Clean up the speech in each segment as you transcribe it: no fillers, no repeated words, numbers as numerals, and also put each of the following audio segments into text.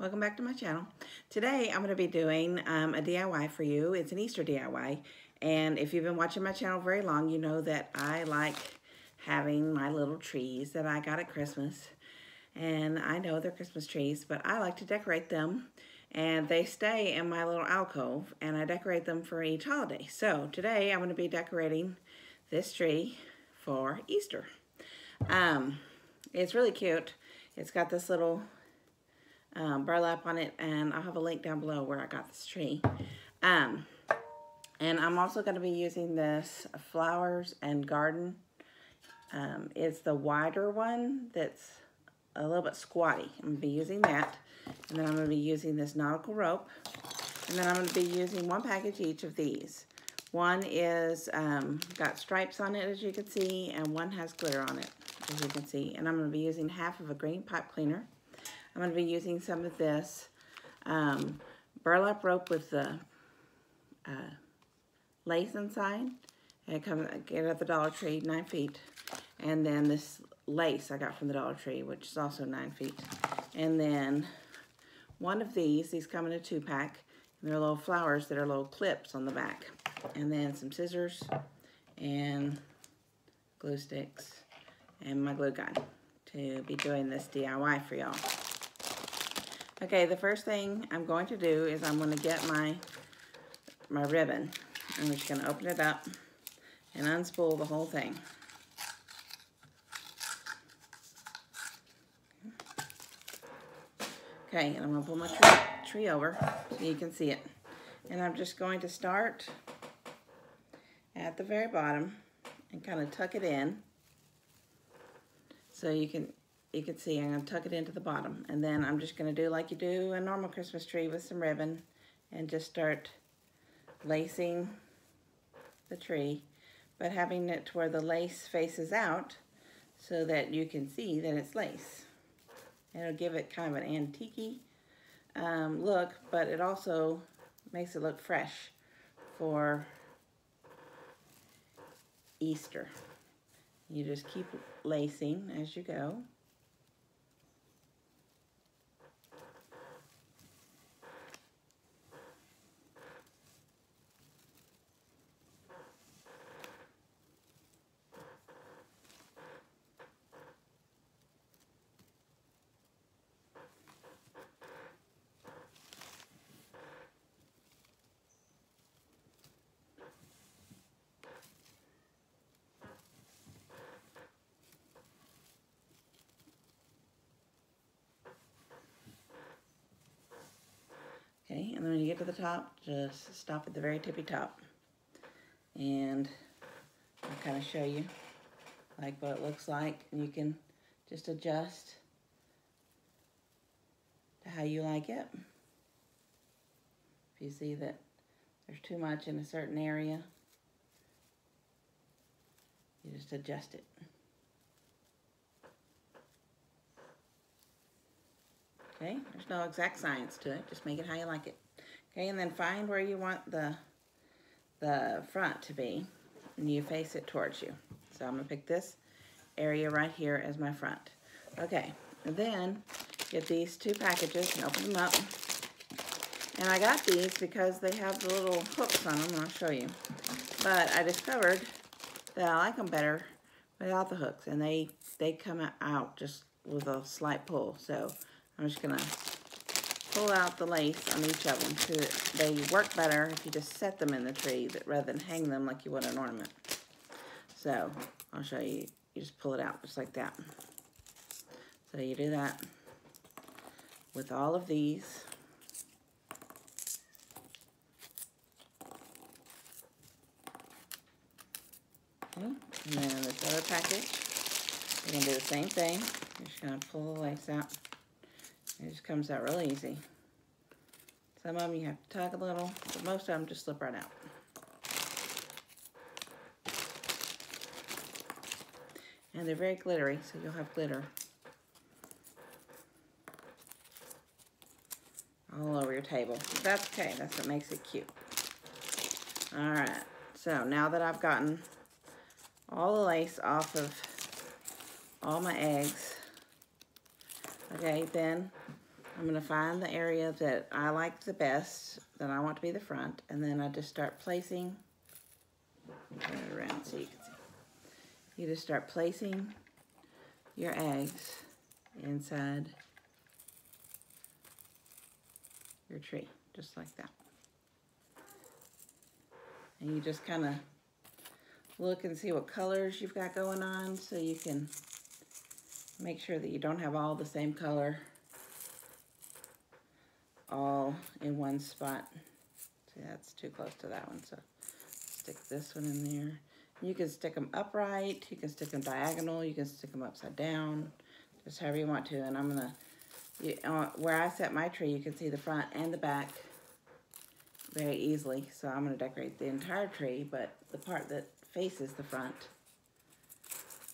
Welcome back to my channel. Today I'm going to be doing a DIY for you. It's an Easter DIY, and if you've been watching my channel very long, you know that I like having my little trees that I got at Christmas. And I know they're Christmas trees, but I like to decorate them, and they stay in my little alcove, and I decorate them for each holiday. So today I'm going to be decorating this tree for Easter. It's really cute. It's got this little burlap on it, and I'll have a link down below where I got this tree. And I'm also going to be using this Flowers and Garden. It's the wider one that's a little bit squatty. I'm going to be using that, and then I'm going to be using this nautical rope, and then I'm going to be using one package each of these. One is got stripes on it, as you can see, and one has glitter on it, as you can see. And I'm going to be using half of a green pipe cleaner. I'm going to be using some of this burlap rope with the lace inside. And it comes, get it at the Dollar Tree, 9 feet. And then this lace I got from the Dollar Tree, which is also 9 feet. And then one of these come in a 2-pack. And they're little flowers that are little clips on the back. And then some scissors and glue sticks and my glue gun to be doing this DIY for y'all. Okay, the first thing I'm going to do is I'm going to get my ribbon. I'm just going to open it up and unspool the whole thing. Okay, and I'm going to pull my tree over so you can see it. And I'm just going to start at the very bottom and kind of tuck it in so you can see. I'm going to tuck it into the bottom, and then I'm just going to do like you do a normal Christmas tree with some ribbon and just start lacing the tree, but having it to where the lace faces out so that you can see that it's lace. It'll give it kind of an antique look, but it also makes it look fresh for Easter. You just keep lacing as you go. Okay, and then when you get to the top, just stop at the very tippy top. And I'll kind of show you like what it looks like, and you can just adjust to how you like it. If you see that there's too much in a certain area, you just adjust it. Okay, there's no exact science to it, just make it how you like it. Okay, and then find where you want the front to be, and you face it towards you. So I'm gonna pick this area right here as my front. Okay, and then get these 2 packages and open them up. And I got these because they have the little hooks on them, and I'll show you. But I discovered that I like them better without the hooks, and they come out just with a slight pull. So I'm just gonna pull out the lace on each of them so that they work better if you just set them in the tree rather than hang them like you would an ornament. So I'll show you. You just pull it out just like that. So you do that with all of these. Okay. And then this other package, you're gonna do the same thing. You're just gonna pull the lace out. It just comes out really easy. Some of them you have to tug a little, but most of them just slip right out. And they're very glittery, so you'll have glitter all over your table. But that's okay, that's what makes it cute. Alright, so now that I've gotten all the lace off of all my eggs, okay, then I'm going to find the area that I like the best, that I want to be the front, and then I just start placing, turn it around so you can see. You just start placing your eggs inside your tree, just like that. And you just kind of look and see what colors you've got going on so you can make sure that you don't have all the same color all in one spot. See, that's too close to that one, so stick this one in there. You can stick them upright, you can stick them diagonal, you can stick them upside down, just however you want to. And I'm gonna, where I set my tree, you can see the front and the back very easily. So I'm gonna decorate the entire tree, but the part that faces the front,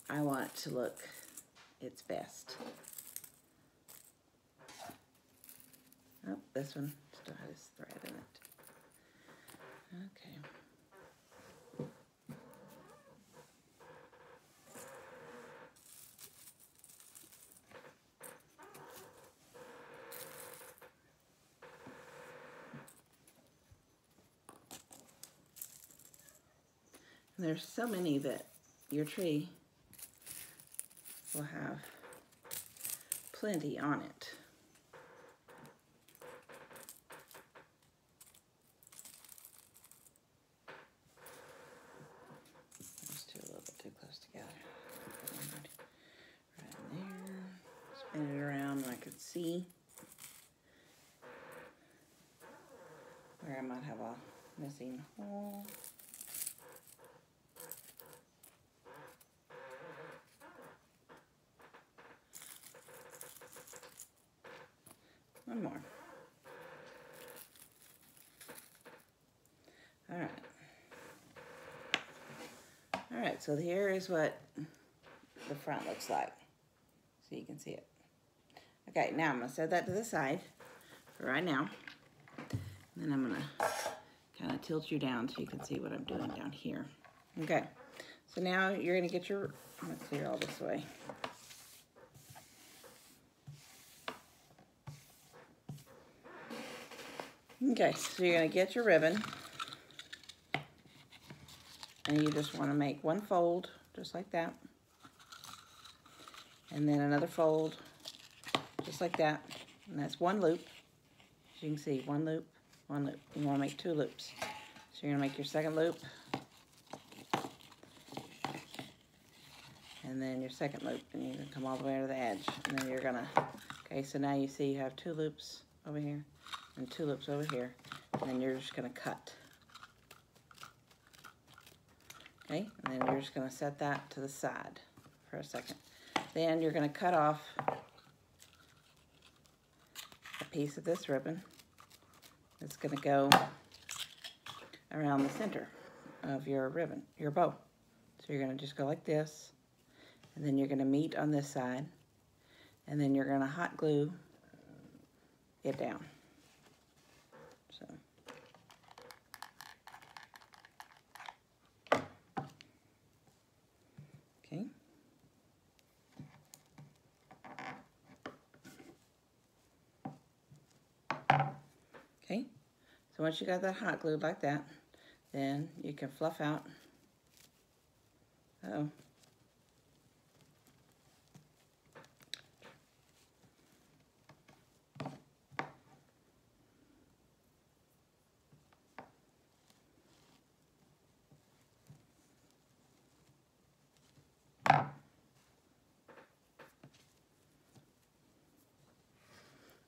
I want to look its best. Oh, this one still has thread in it. Okay. And there's so many that your tree will have plenty on it. Those two a little bit too close together. Right there. Spin it around and I can see where I might have a missing hole. One more. All right. All right, so here is what the front looks like. So you can see it. Okay, now I'm gonna set that to the side for right now. And then I'm gonna kind of tilt you down so you can see what I'm doing down here. Okay, so now you're gonna get your, I'm gonna clear all this away. Okay, so you're gonna get your ribbon and you just wanna make one fold, just like that. And then another fold, just like that. And that's one loop. As you can see, one loop, one loop. You wanna make two loops. So you're gonna make your second loop, and then your second loop, and you're gonna come all the way to the edge. And then you're gonna, okay, so now you see you have two loops over here, and two loops over here, and then you're just gonna cut. Okay, and then you're just gonna set that to the side for a second. Then you're gonna cut off a piece of this ribbon that's gonna go around the center of your ribbon, your bow. So you're gonna just go like this, and then you're gonna meet on this side, and then you're gonna hot glue it down. So. Okay. Okay, so once you got that hot glued like that, then you can fluff out. Uh-oh.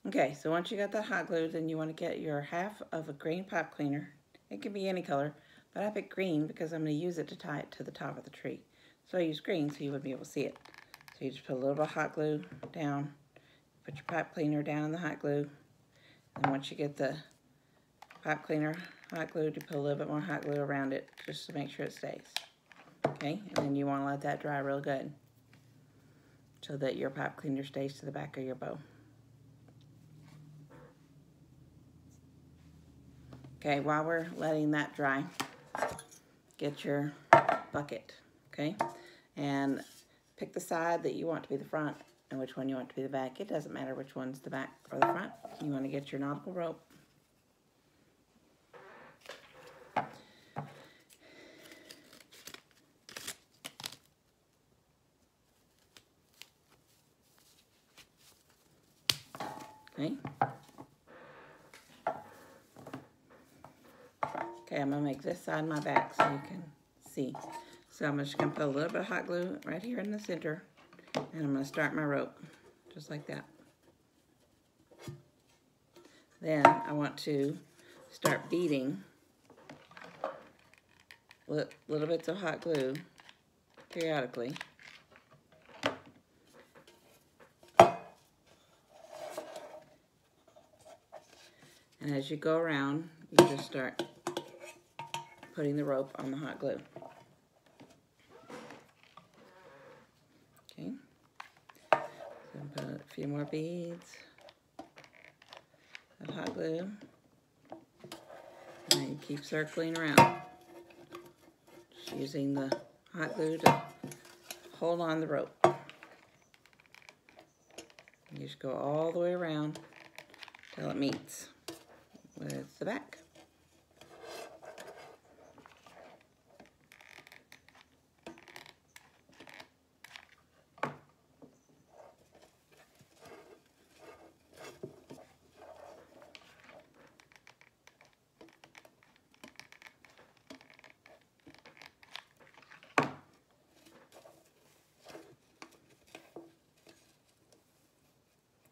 Okay, so once you got that hot glue, then you want to get your half of a green pipe cleaner. It can be any color, but I picked green because I'm going to use it to tie it to the top of the tree. So I use green so you wouldn't be able to see it. So you just put a little bit of hot glue down, put your pipe cleaner down in the hot glue, and once you get the pipe cleaner hot glued, you put a little bit more hot glue around it just to make sure it stays. Okay, and then you want to let that dry real good so that your pipe cleaner stays to the back of your bow. Okay, while we're letting that dry, get your bucket, okay? And pick the side that you want to be the front and which one you want to be the back. It doesn't matter which one's the back or the front. You want to get your nautical rope. Okay. Okay, I'm going to make this side my back so you can see. So I'm just going to put a little bit of hot glue right here in the center, and I'm going to start my rope, just like that. Then I want to start beading little bits of hot glue periodically. And as you go around, you just start putting the rope on the hot glue. Okay. So put a few more beads of hot glue. And then keep circling around. Just using the hot glue to hold on the rope. You just go all the way around till it meets with the back.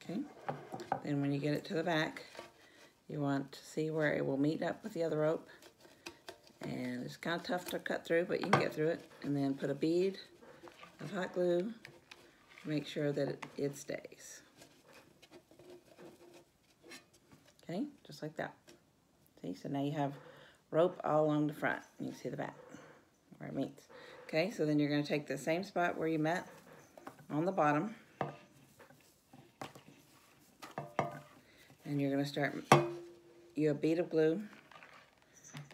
Okay, then when you get it to the back, you want to see where it will meet up with the other rope. And it's kind of tough to cut through, but you can get through it. And then put a bead of hot glue to make sure that it stays. Okay, just like that. See, so now you have rope all along the front. You can see the back where it meets. Okay, so then you're going to take the same spot where you met on the bottom. And you're going to start a bead of glue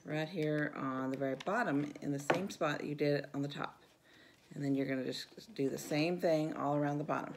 right here on the very bottom in the same spot you did on the top. And then you're going to just do the same thing all around the bottom.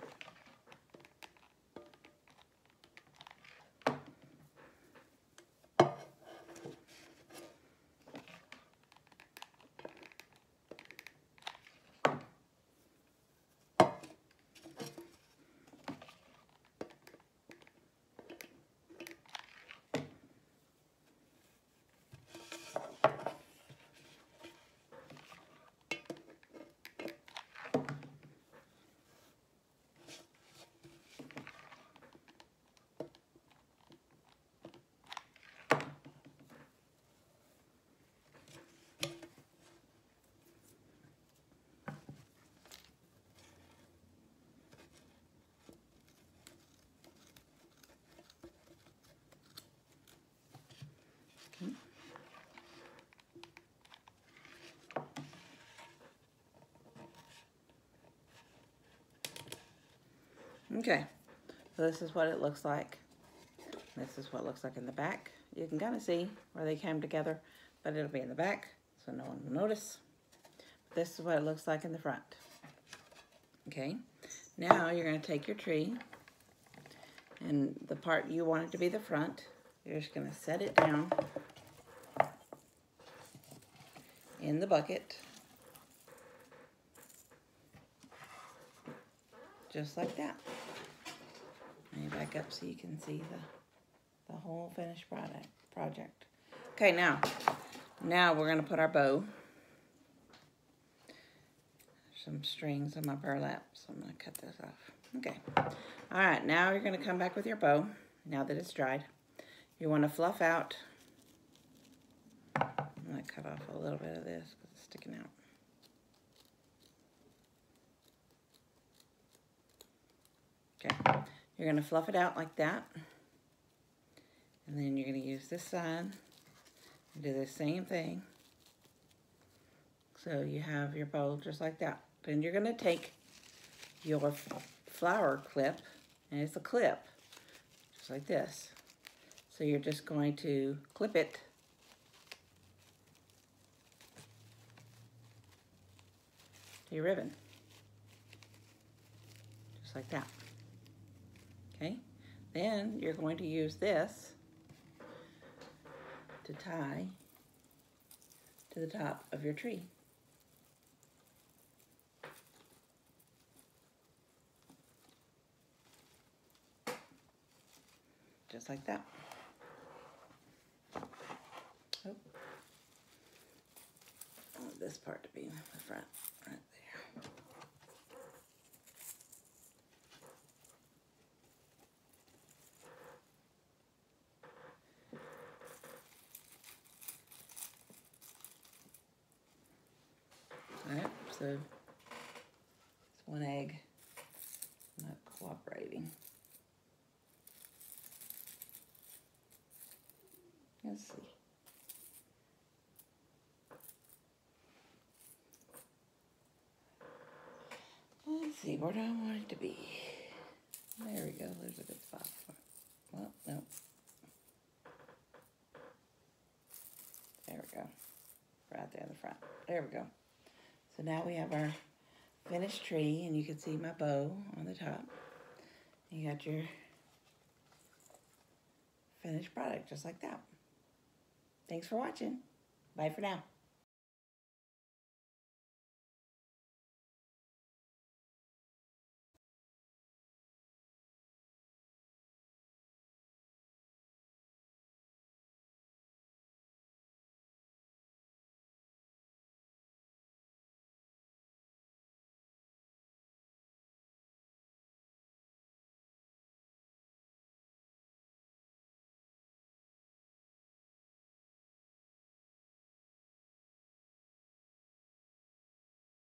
Okay, so this is what it looks like. This is what it looks like in the back. You can kind of see where they came together, but it'll be in the back, so no one will notice. This is what it looks like in the front. Okay, now you're going to take your tree, and the part you want it to be the front, you're just going to set it down in the bucket, just like that. Let me back up so you can see the whole finished project. Okay, now we're going to put our bow. Some strings on my burlap, so I'm going to cut this off. Okay. All right, now you're going to come back with your bow, now that it's dried. You want to fluff out. I'm going to cut off a little bit of this because it's sticking out. Okay. You're going to fluff it out like that. And then you're going to use this side and do the same thing. So you have your bow just like that. Then you're going to take your flower clip, and it's a clip, just like this. So you're just going to clip it to your ribbon, just like that. Okay, then you're going to use this to tie to the top of your tree. Just like that. Oh. I want this part to be the front, right there. Alright, so it's one egg not cooperating. Let's see. Let's see, where do I want it to be? There we go, there's a good spot for it. Well, no. There we go. Right there in the front. There we go. So now we have our finished tree, and you can see my bow on the top. You got your finished product just like that. Thanks for watching. Bye for now.